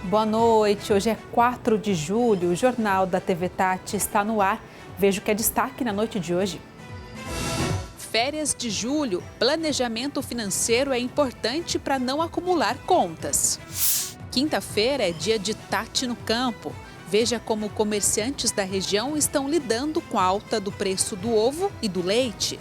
Boa noite, hoje é 4 de julho, o Jornal da TV Tati está no ar. Veja o que é destaque na noite de hoje. Férias de julho, planejamento financeiro é importante para não acumular contas. Quinta-feira é dia de Tati no campo. Veja como comerciantes da região estão lidando com a alta do preço do ovo e do leite.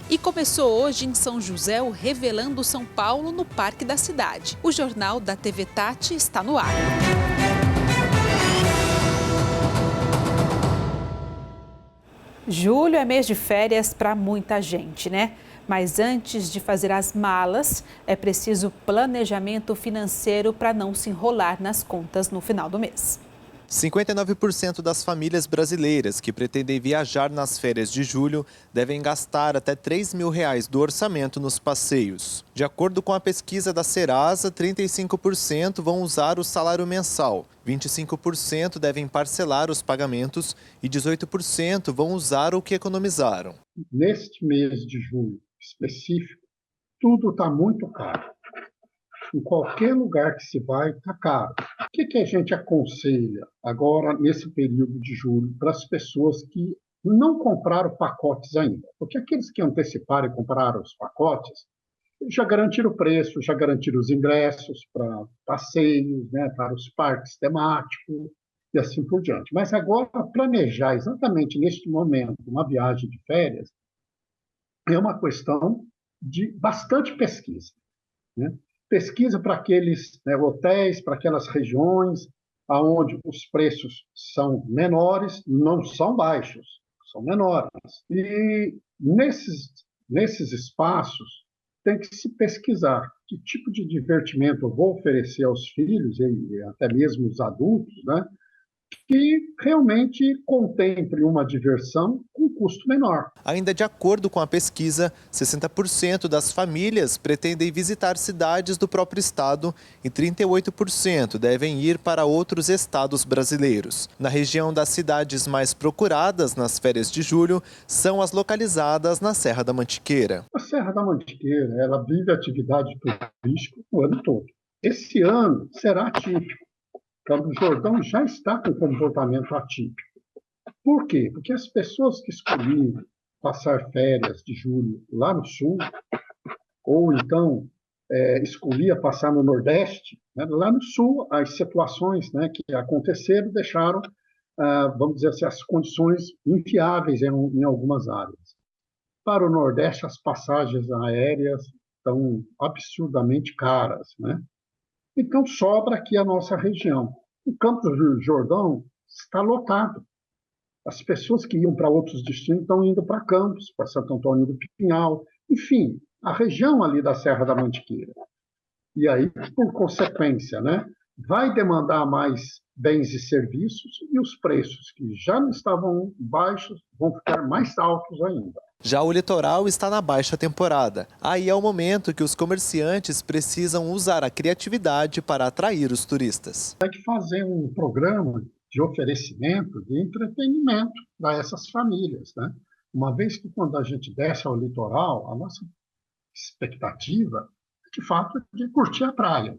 E começou hoje em São José o Revelando São Paulo no Parque da Cidade. O Jornal da TV Tati está no ar. Julho é mês de férias para muita gente, né? Mas antes de fazer as malas, é preciso planejamento financeiro para não se enrolar nas contas no final do mês. 59% das famílias brasileiras que pretendem viajar nas férias de julho devem gastar até R$ 3.000 do orçamento nos passeios. De acordo com a pesquisa da Serasa, 35% vão usar o salário mensal, 25% devem parcelar os pagamentos e 18% vão usar o que economizaram. Neste mês de julho específico, tudo está muito caro. Em qualquer lugar que se vai, está caro. O que a gente aconselha agora, nesse período de julho, para as pessoas que não compraram pacotes ainda? Porque aqueles que anteciparam e compraram os pacotes, já garantiram o preço, já garantiram os ingressos para passeios, né, para os parques temáticos e assim por diante. Mas agora, planejar exatamente neste momento uma viagem de férias é uma questão de bastante pesquisa, né? Pesquisa para aqueles, né, hotéis, para aquelas regiões onde os preços são menores, não são baixos, são menores. E nesses espaços tem que se pesquisar que tipo de divertimento eu vou oferecer aos filhos e até mesmo os adultos, né, que realmente contemple uma diversão com custo menor. Ainda de acordo com a pesquisa, 60% das famílias pretendem visitar cidades do próprio estado e 38% devem ir para outros estados brasileiros. Na região das cidades mais procuradas nas férias de julho são as localizadas na Serra da Mantiqueira. A Serra da Mantiqueira, ela vive atividade turística o ano todo. Esse ano será atípico. Campos do Jordão já está com comportamento atípico. Por quê? Porque as pessoas que escolhiam passar férias de julho lá no sul, ou então escolhia passar no Nordeste, né, lá no sul, as situações, né, que aconteceram deixaram, vamos dizer assim, as condições inviáveis em algumas áreas. Para o Nordeste, as passagens aéreas estão absurdamente caras, né? Então, sobra aqui a nossa região. O Campos do Jordão está lotado. As pessoas que iam para outros destinos estão indo para Campos, para Santo Antônio do Pinhal, enfim, a região ali da Serra da Mantiqueira. E aí, por consequência, né, vai demandar mais bens e serviços e os preços que já não estavam baixos vão ficar mais altos ainda. Já o litoral está na baixa temporada. Aí é o momento que os comerciantes precisam usar a criatividade para atrair os turistas. Tem que fazer um programa de oferecimento, de entretenimento para essas famílias, né? Uma vez que quando a gente desce ao litoral, a nossa expectativa é, de fato, de curtir a praia.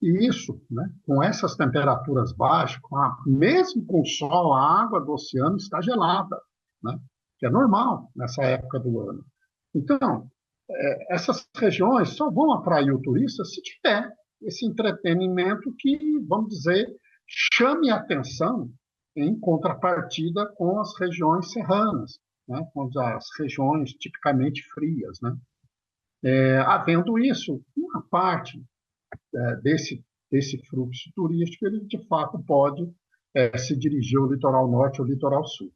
E isso, né, com essas temperaturas baixas, mesmo com o sol, a água do oceano está gelada, né? Que é normal nessa época do ano. Então, essas regiões só vão atrair o turista se tiver esse entretenimento que, vamos dizer, chame a atenção em contrapartida com as regiões serranas, né, com as regiões tipicamente frias, né? Havendo isso, uma parte desse fluxo turístico, ele de fato pode se dirigir ao litoral norte ou ao litoral sul.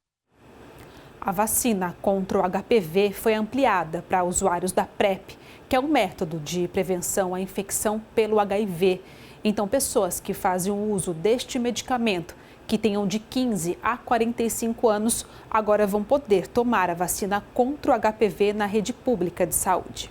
A vacina contra o HPV foi ampliada para usuários da PrEP, que é um método de prevenção à infecção pelo HIV. Então, pessoas que fazem o uso deste medicamento, que tenham de 15 a 45 anos, agora vão poder tomar a vacina contra o HPV na rede pública de saúde.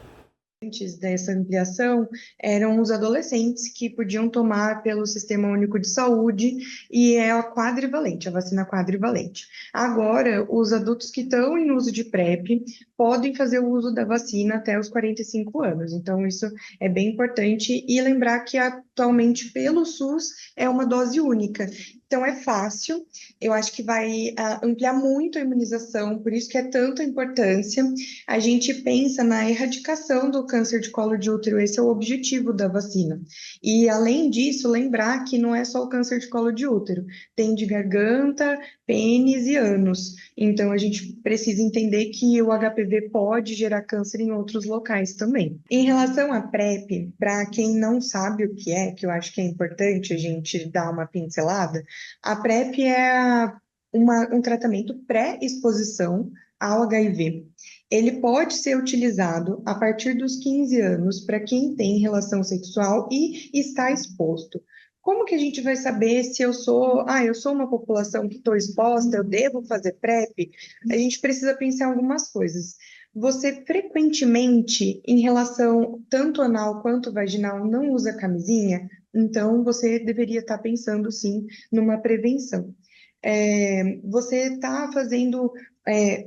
Antes dessa ampliação, eram os adolescentes que podiam tomar pelo Sistema Único de Saúde e é a quadrivalente, a vacina quadrivalente. Agora, os adultos que estão em uso de PrEP podem fazer o uso da vacina até os 45 anos. Então, isso é bem importante e lembrar que a atualmente pelo SUS é uma dose única. Então, é fácil, eu acho que vai ampliar muito a imunização, por isso que é tanta importância. A gente pensa na erradicação do câncer de colo de útero, esse é o objetivo da vacina. E, além disso, lembrar que não é só o câncer de colo de útero, tem de garganta, pênis e ânus. Então, a gente precisa entender que o HPV pode gerar câncer em outros locais também. Em relação à PrEP, para quem não sabe o que é, que eu acho que é importante a gente dar uma pincelada, a PrEP é um tratamento pré-exposição ao HIV. Ele pode ser utilizado a partir dos 15 anos para quem tem relação sexual e está exposto. Como que a gente vai saber se eu sou uma população que estou exposta, eu devo fazer PrEP? A gente precisa pensar em algumas coisas. Você frequentemente, em relação tanto anal quanto vaginal, não usa camisinha? Então, você deveria estar pensando, sim, numa prevenção. Você está fazendo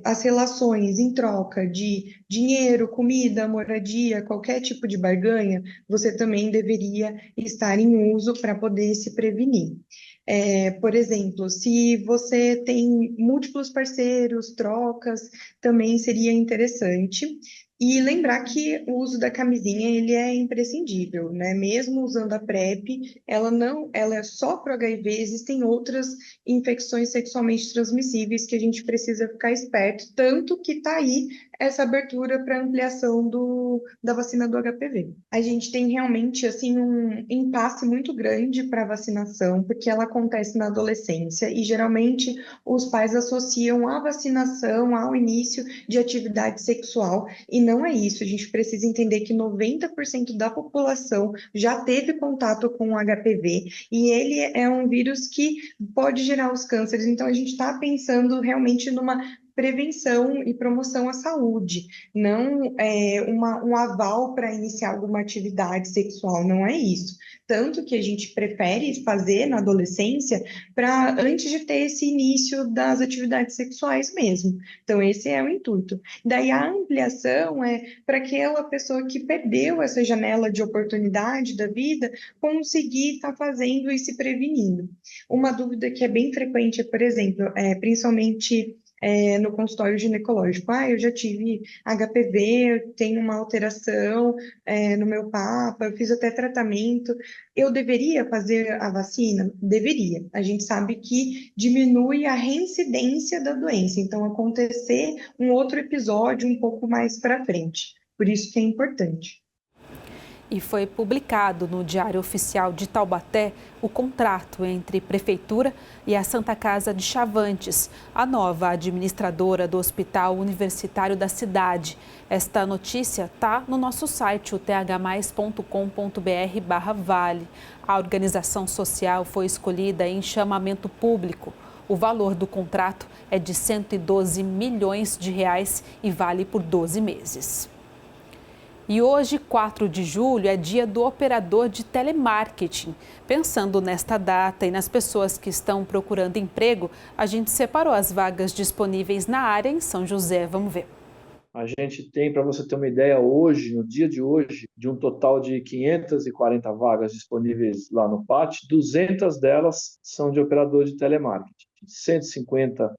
as relações em troca de dinheiro, comida, moradia, qualquer tipo de barganha, você também deveria estar em uso para poder se prevenir. Por exemplo, se você tem múltiplos parceiros, trocas, também seria interessante. E lembrar que o uso da camisinha ele é imprescindível, né? Mesmo usando a PrEP, ela é só para o HIV, existem outras infecções sexualmente transmissíveis que a gente precisa ficar esperto, tanto que está aí essa abertura para ampliação da vacina do HPV. A gente tem realmente assim um impasse muito grande para a vacinação, porque ela acontece na adolescência e geralmente os pais associam a vacinação ao início de atividade sexual e não é isso. A gente precisa entender que 90% da população já teve contato com o HPV e ele é um vírus que pode gerar os cânceres. Então, a gente está pensando realmente numa prevenção e promoção à saúde, não um aval para iniciar alguma atividade sexual, não é isso. Tanto que a gente prefere fazer na adolescência para antes de ter esse início das atividades sexuais mesmo. Então, esse é o intuito. Daí a ampliação é para aquela pessoa que perdeu essa janela de oportunidade da vida conseguir estar fazendo e se prevenindo. Uma dúvida que é bem frequente, por exemplo, principalmente no consultório ginecológico. Eu já tive HPV, eu tenho uma alteração no meu papa, eu fiz até tratamento. Eu deveria fazer a vacina? Deveria. A gente sabe que diminui a reincidência da doença, então acontecer um outro episódio um pouco mais para frente. Por isso que é importante. E foi publicado no Diário Oficial de Taubaté o contrato entre Prefeitura e a Santa Casa de Chavantes, a nova administradora do Hospital Universitário da cidade. Esta notícia está no nosso site, o thmais.com.br/vale. A organização social foi escolhida em chamamento público. O valor do contrato é de R$112 milhões e vale por 12 meses. E hoje, 4 de julho, é dia do operador de telemarketing. Pensando nesta data e nas pessoas que estão procurando emprego, a gente separou as vagas disponíveis na área em São José. Vamos ver. A gente tem, para você ter uma ideia, hoje, no dia de hoje, de um total de 540 vagas disponíveis lá no PAT, 200 delas são de operador de telemarketing, 150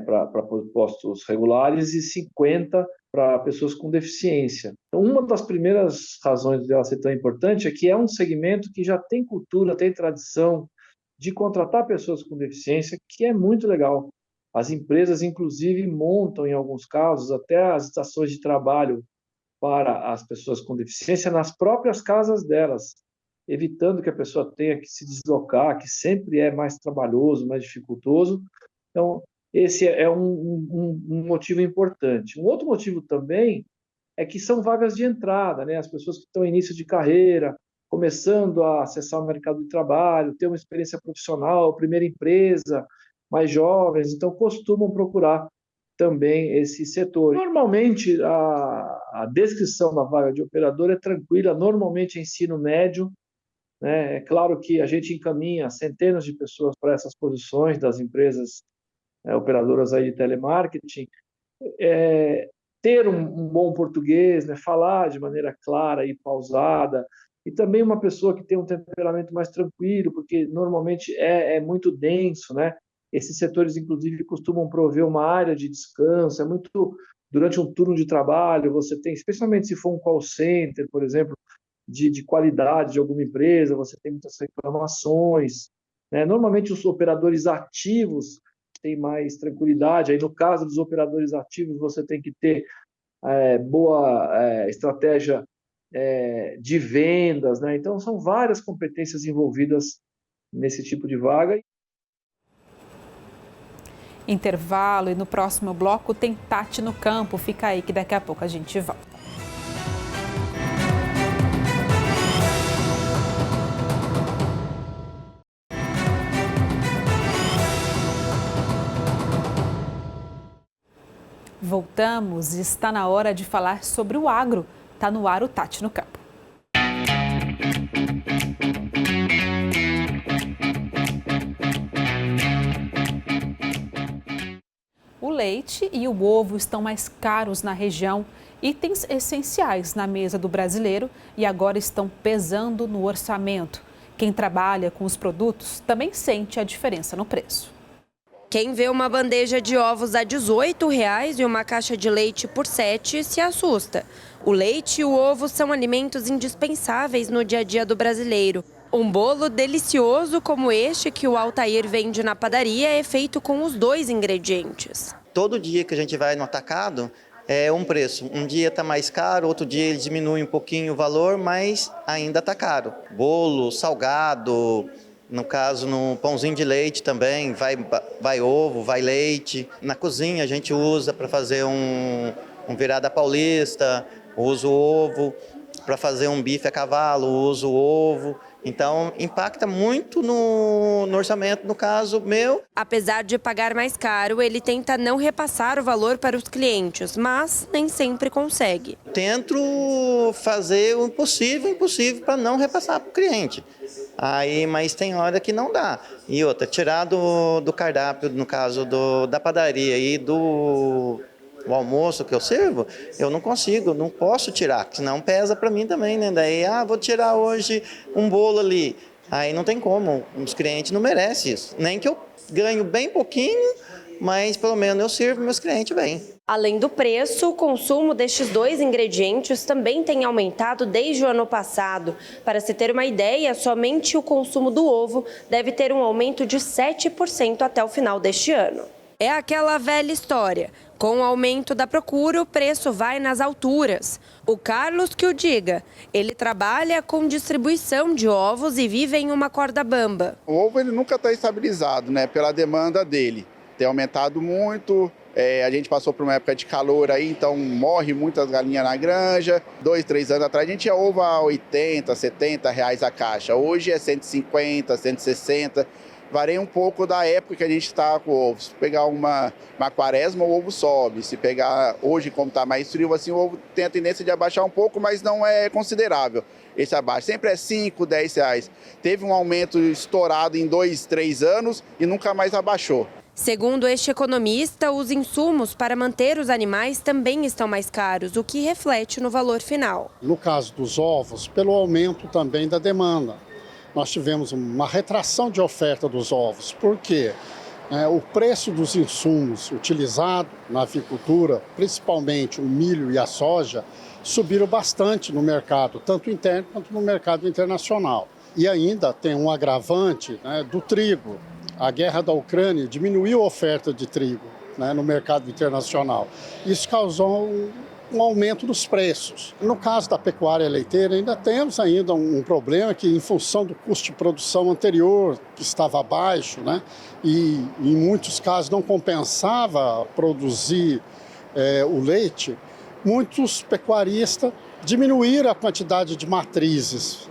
para postos regulares e 50 para pessoas com deficiência. Então, uma das primeiras razões dela ser tão importante é que é um segmento que já tem cultura, tem tradição de contratar pessoas com deficiência, que é muito legal. As empresas, inclusive, montam, em alguns casos, até as estações de trabalho para as pessoas com deficiência nas próprias casas delas, evitando que a pessoa tenha que se deslocar, que sempre é mais trabalhoso, mais dificultoso. Então, esse é um motivo importante. Um outro motivo também é que são vagas de entrada, né? As pessoas que estão em início de carreira, começando a acessar o mercado de trabalho, ter uma experiência profissional, primeira empresa, mais jovens, então costumam procurar também esse setor. Normalmente, a descrição da vaga de operador é tranquila, normalmente é ensino médio, né? É claro que a gente encaminha centenas de pessoas para essas posições das empresas operadoras aí de telemarketing, ter um bom português, né, falar de maneira clara e pausada, e também uma pessoa que tem um temperamento mais tranquilo, porque normalmente é muito denso, né? Esses setores, inclusive, costumam prover uma área de descanso, é muito... Durante um turno de trabalho, você tem, especialmente se for um call center, por exemplo, de qualidade de alguma empresa, você tem muitas reclamações, né? Normalmente os operadores ativos têm mais tranquilidade, aí no caso dos operadores ativos você tem que ter boa estratégia de vendas, né? Então são várias competências envolvidas nesse tipo de vaga. Intervalo, e no próximo bloco tem Tati no campo. Fica aí que daqui a pouco a gente volta. Voltamos e está na hora de falar sobre o agro. Está no ar o Tati no campo. O leite e o ovo estão mais caros na região, itens essenciais na mesa do brasileiro, e agora estão pesando no orçamento. Quem trabalha com os produtos também sente a diferença no preço. Quem vê uma bandeja de ovos a R$ 18,00 e uma caixa de leite por R$ 7,00 se assusta. O leite e o ovo são alimentos indispensáveis no dia a dia do brasileiro. Um bolo delicioso como este que o Altair vende na padaria é feito com os dois ingredientes. Todo dia que a gente vai no atacado é um preço. Um dia está mais caro, outro dia ele diminui um pouquinho o valor, mas ainda está caro. Bolo, salgado, no caso no pãozinho de leite também, vai ovo, vai leite. Na cozinha a gente usa para fazer um virada paulista, usa o ovo. Para fazer um bife a cavalo, usa o ovo. Então, impacta muito no orçamento, no caso meu. Apesar de pagar mais caro, ele tenta não repassar o valor para os clientes, mas nem sempre consegue. Tento fazer o impossível para não repassar para o cliente. Mas tem hora que não dá. E outra, tirar do cardápio, no caso da padaria e o almoço que eu sirvo, eu não consigo, não posso tirar, senão pesa para mim também, né? Daí, vou tirar hoje um bolo ali. Aí não tem como, os clientes não merecem isso. Nem que eu ganho bem pouquinho, mas pelo menos eu sirvo meus clientes bem. Além do preço, o consumo destes dois ingredientes também tem aumentado desde o ano passado. Para se ter uma ideia, somente o consumo do ovo deve ter um aumento de 7% até o final deste ano. É aquela velha história. Com o aumento da procura, o preço vai nas alturas. O Carlos que o diga. Ele trabalha com distribuição de ovos e vive em uma corda bamba. O ovo ele nunca está estabilizado, né, pela demanda dele. Tem aumentado muito. A gente passou por uma época de calor aí, então morre muitas galinhas na granja. 2, 3 anos atrás a gente tinha ovo a 80, 70 reais a caixa. Hoje é 150, 160. Varia um pouco da época que a gente está com o ovo. Se pegar uma quaresma, o ovo sobe. Se pegar hoje, como está mais frio, assim, o ovo tem a tendência de abaixar um pouco, mas não é considerável esse abaixo. Sempre é 5, 10 reais. Teve um aumento estourado em 2, 3 anos e nunca mais abaixou. Segundo este economista, os insumos para manter os animais também estão mais caros, o que reflete no valor final. No caso dos ovos, pelo aumento também da demanda. Nós tivemos uma retração de oferta dos ovos. Por quê? O preço dos insumos utilizados na avicultura, principalmente o milho e a soja, subiram bastante no mercado, tanto interno quanto no mercado internacional. E ainda tem um agravante, do trigo. A guerra da Ucrânia diminuiu a oferta de trigo, no mercado internacional. Isso causou um aumento dos preços. No caso da pecuária leiteira, ainda temos um problema que, em função do custo de produção anterior, que estava baixo, e em muitos casos não compensava produzir o leite, muitos pecuaristas diminuíram a quantidade de matrizes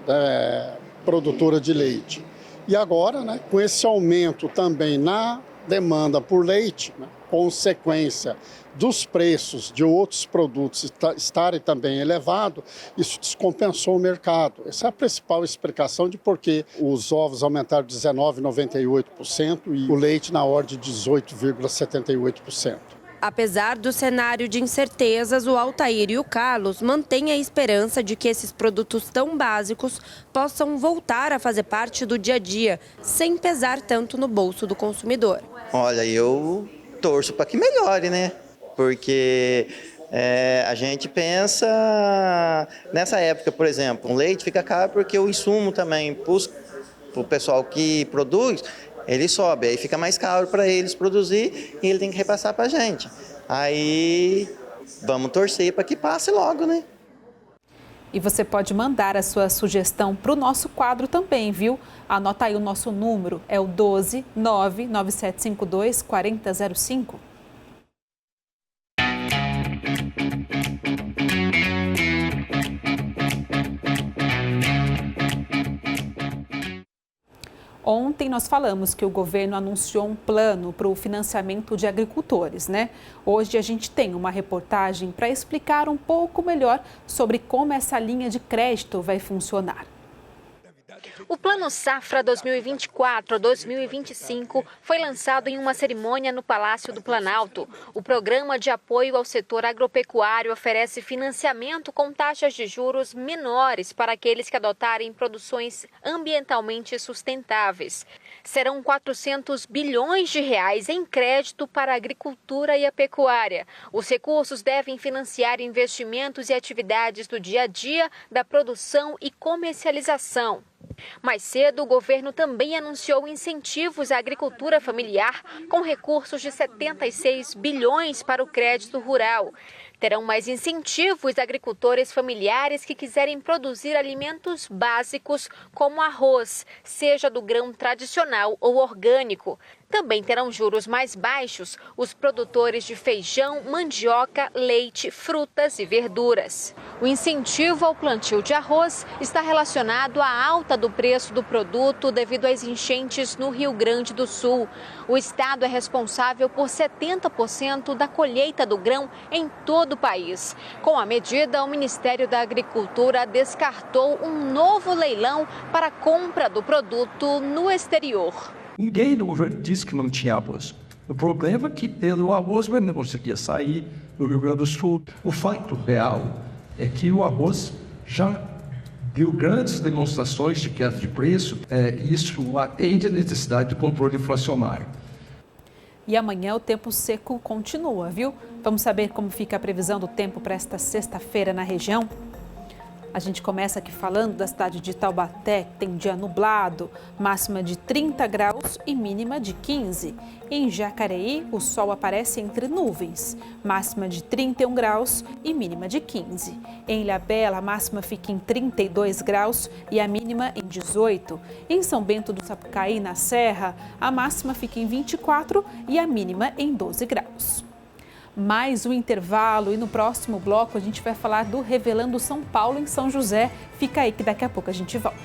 produtora de leite. E agora, com esse aumento também na demanda por leite, consequência dos preços de outros produtos estarem também elevados, isso descompensou o mercado. Essa é a principal explicação de por que os ovos aumentaram 19,98% e o leite na ordem de 18,78%. Apesar do cenário de incertezas, o Altair e o Carlos mantêm a esperança de que esses produtos tão básicos possam voltar a fazer parte do dia a dia, sem pesar tanto no bolso do consumidor. Olha, eu torço para que melhore, né? Porque a gente pensa nessa época, por exemplo, o leite fica caro porque o insumo também para o pessoal que produz, ele sobe, aí fica mais caro para eles produzir e ele tem que repassar para a gente. Aí vamos torcer para que passe logo, né? E você pode mandar a sua sugestão para o nosso quadro também, viu? Anota aí o nosso número, é o 12 99752 4005. Ontem nós falamos que o governo anunciou um plano para o financiamento de agricultores, né? Hoje a gente tem uma reportagem para explicar um pouco melhor sobre como essa linha de crédito vai funcionar. O Plano Safra 2024-2025 foi lançado em uma cerimônia no Palácio do Planalto. O programa de apoio ao setor agropecuário oferece financiamento com taxas de juros menores para aqueles que adotarem produções ambientalmente sustentáveis. Serão 400 bilhões de reais em crédito para a agricultura e a pecuária. Os recursos devem financiar investimentos e atividades do dia a dia da produção e comercialização. Mais cedo, o governo também anunciou incentivos à agricultura familiar com recursos de 76 bilhões para o crédito rural. Terão mais incentivos agricultores familiares que quiserem produzir alimentos básicos como arroz, seja do grão tradicional ou orgânico. Também terão juros mais baixos os produtores de feijão, mandioca, leite, frutas e verduras. O incentivo ao plantio de arroz está relacionado à alta do preço do produto devido às enchentes no Rio Grande do Sul. O estado é responsável por 70% da colheita do grão em todo o país. Com a medida, o Ministério da Agricultura descartou um novo leilão para a compra do produto no exterior. Ninguém no governo disse que não tinha arroz. O problema é que pelo arroz não conseguia sair do Rio Grande do Sul. O fato real é que o arroz já deu grandes demonstrações de queda de preço. Isso atende à necessidade de controle inflacionário. E amanhã o tempo seco continua, viu? Vamos saber como fica a previsão do tempo para esta sexta-feira na região? A gente começa aqui falando da cidade de Taubaté, que tem dia nublado, máxima de 30 graus e mínima de 15. Em Jacareí, o sol aparece entre nuvens, máxima de 31 graus e mínima de 15. Em Ilhabela, a máxima fica em 32 graus e a mínima em 18. Em São Bento do Sapucaí, na Serra, a máxima fica em 24 e a mínima em 12 graus. Mais um intervalo e no próximo bloco a gente vai falar do Revelando São Paulo em São José. Fica aí que daqui a pouco a gente volta.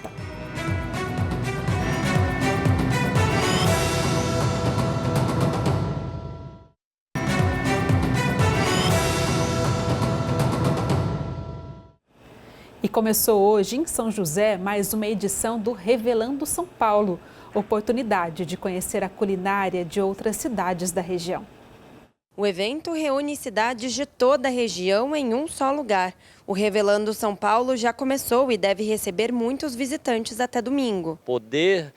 E começou hoje em São José mais uma edição do Revelando São Paulo. Oportunidade de conhecer a culinária de outras cidades da região. O evento reúne cidades de toda a região em um só lugar. O Revelando São Paulo já começou e deve receber muitos visitantes até domingo. Poder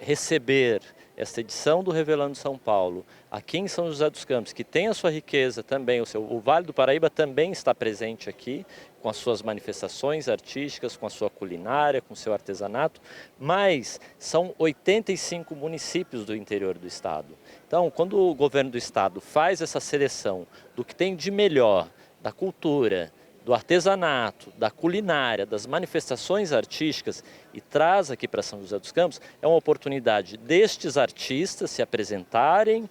receber esta edição do Revelando São Paulo aqui em São José dos Campos, que tem a sua riqueza também, o Vale do Paraíba também está presente aqui, com as suas manifestações artísticas, com a sua culinária, com o seu artesanato, mas são 85 municípios do interior do estado. Então, quando o governo do estado faz essa seleção do que tem de melhor da cultura, do artesanato, da culinária, das manifestações artísticas e traz aqui para São José dos Campos, é uma oportunidade destes artistas se apresentarem,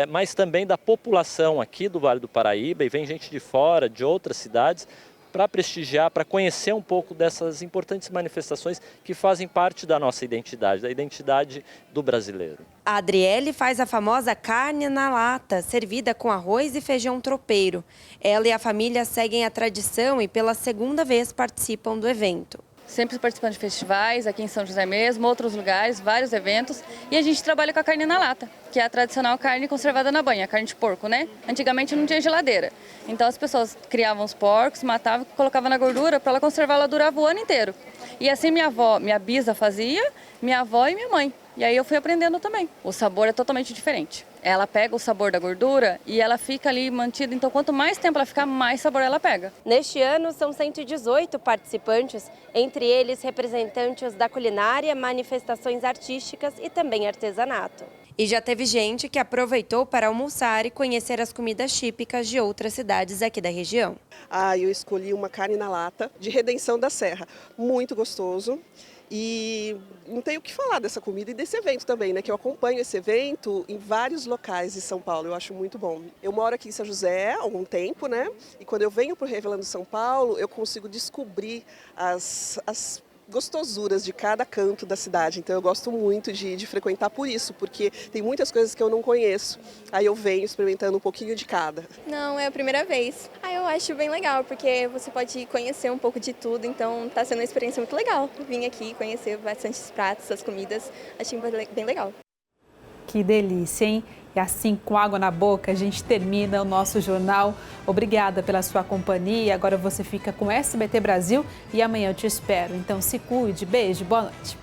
mas também da população aqui do Vale do Paraíba, e vem gente de fora, de outras cidades, para prestigiar, para conhecer um pouco dessas importantes manifestações que fazem parte da nossa identidade, da identidade do brasileiro. A Adriele faz a famosa carne na lata, servida com arroz e feijão tropeiro. Ela e a família seguem a tradição e pela segunda vez participam do evento. sempre participando de festivais, aqui em São José mesmo, outros lugares, vários eventos. E a gente trabalha com a carne na lata, que é a tradicional carne conservada na banha, a carne de porco, né? Antigamente não tinha geladeira. Então as pessoas criavam os porcos, matavam, colocavam na gordura para ela conservar, ela durava o ano inteiro. E assim minha bisa fazia, minha avó e minha mãe. E aí eu fui aprendendo também. O sabor é totalmente diferente. Ela pega o sabor da gordura e ela fica ali mantida, então quanto mais tempo ela ficar, mais sabor ela pega. Neste ano são 118 participantes, entre eles representantes da culinária, manifestações artísticas e também artesanato. E já teve gente que aproveitou para almoçar e conhecer as comidas típicas de outras cidades aqui da região. Eu escolhi uma carne na lata de Redenção da Serra, muito gostoso. E não tenho o que falar dessa comida e desse evento também, né? Que eu acompanho esse evento em vários locais de São Paulo, eu acho muito bom. Eu moro aqui em São José há algum tempo, né? E quando eu venho para o Revelando São Paulo, eu consigo descobrir as gostosuras de cada canto da cidade. Então eu gosto muito de frequentar por isso, porque tem muitas coisas que eu não conheço. Aí eu venho experimentando um pouquinho de cada. Não, é a primeira vez. Eu acho bem legal, porque você pode conhecer um pouco de tudo, então tá sendo uma experiência muito legal. Vim aqui conhecer bastantes pratos, as comidas, achei bem legal. Que delícia, hein? E assim, com água na boca, a gente termina o nosso jornal. Obrigada pela sua companhia. Agora você fica com SBT Brasil e amanhã eu te espero. Então se cuide. Beijo, boa noite.